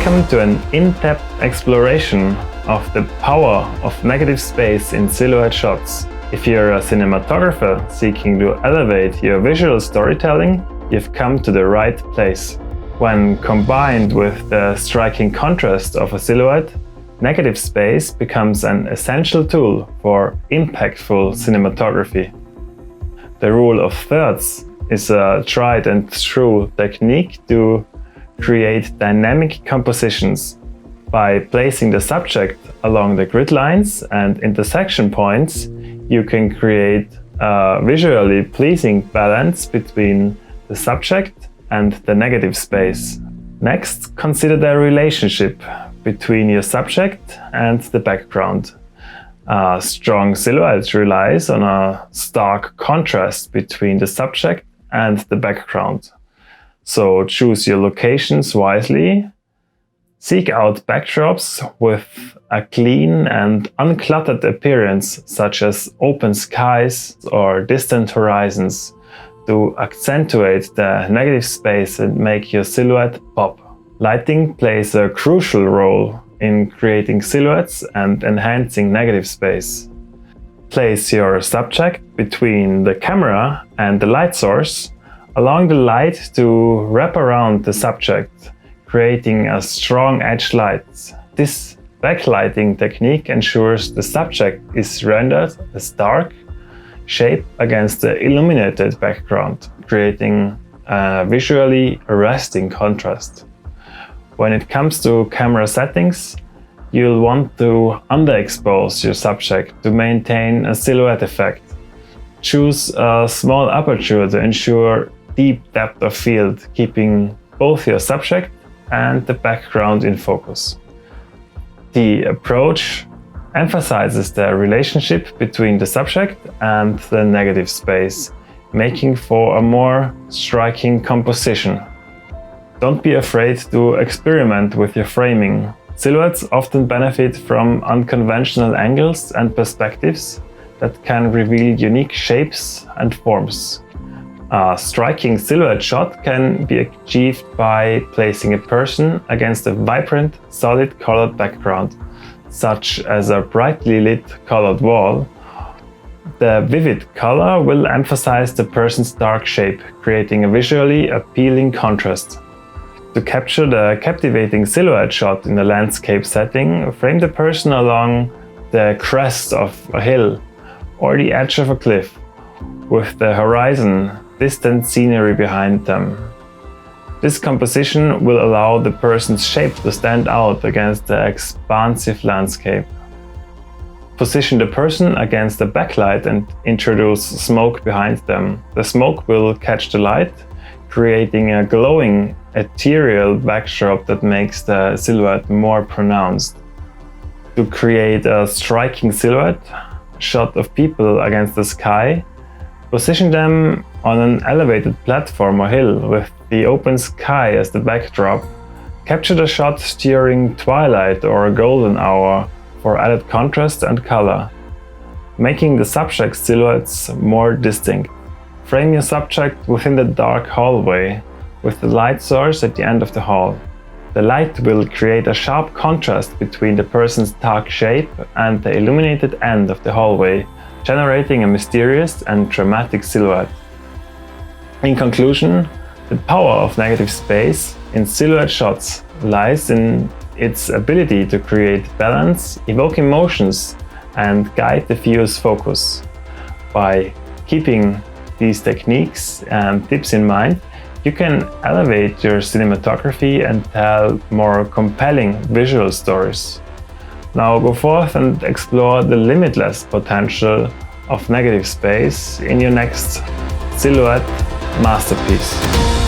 Welcome to an in-depth exploration of the power of negative space in silhouette shots. If you're a cinematographer seeking to elevate your visual storytelling, you've come to the right place. When combined with the striking contrast of a silhouette, negative space becomes an essential tool for impactful cinematography. The rule of thirds is a tried and true technique to create dynamic compositions. By placing the subject along the grid lines and intersection points, you can create a visually pleasing balance between the subject and the negative space. Next, consider the relationship between your subject and the background. A strong silhouette relies on a stark contrast between the subject and the background. So choose your locations wisely. Seek out backdrops with a clean and uncluttered appearance, such as open skies or distant horizons, to accentuate the negative space and make your silhouette pop. Lighting plays a crucial role in creating silhouettes and enhancing negative space. Place your subject between the camera and the light source, allowing the light to wrap around the subject, creating a strong edge light. This backlighting technique ensures the subject is rendered as dark shape against the illuminated background, creating a visually arresting contrast. When it comes to camera settings, you'll want to underexpose your subject to maintain a silhouette effect. Choose a small aperture to ensure deep depth of field, keeping both your subject and the background in focus. The approach emphasizes the relationship between the subject and the negative space, making for a more striking composition. Don't be afraid to experiment with your framing. Silhouettes often benefit from unconventional angles and perspectives that can reveal unique shapes and forms. A striking silhouette shot can be achieved by placing a person against a vibrant, solid colored background, such as a brightly lit colored wall. The vivid color will emphasize the person's dark shape, creating a visually appealing contrast. To capture the captivating silhouette shot in a landscape setting, frame the person along the crest of a hill or the edge of a cliff, with the horizon distant scenery behind them. This composition will allow the person's shape to stand out against the expansive landscape. Position the person against the backlight and introduce smoke behind them. The smoke will catch the light, creating a glowing, ethereal backdrop that makes the silhouette more pronounced. To create a striking silhouette shot of people against the sky, position them on an elevated platform or hill with the open sky as the backdrop. Capture the shot during twilight or a golden hour for added contrast and color, making the subject's silhouettes more distinct. Frame your subject within the dark hallway with the light source at the end of the hall. The light will create a sharp contrast between the person's dark shape and the illuminated end of the hallway, generating a mysterious and dramatic silhouette. In conclusion, the power of negative space in silhouette shots lies in its ability to create balance, evoke emotions, and guide the viewer's focus. By keeping these techniques and tips in mind, you can elevate your cinematography and tell more compelling visual stories. Now go forth and explore the limitless potential of negative space in your next silhouette masterpiece.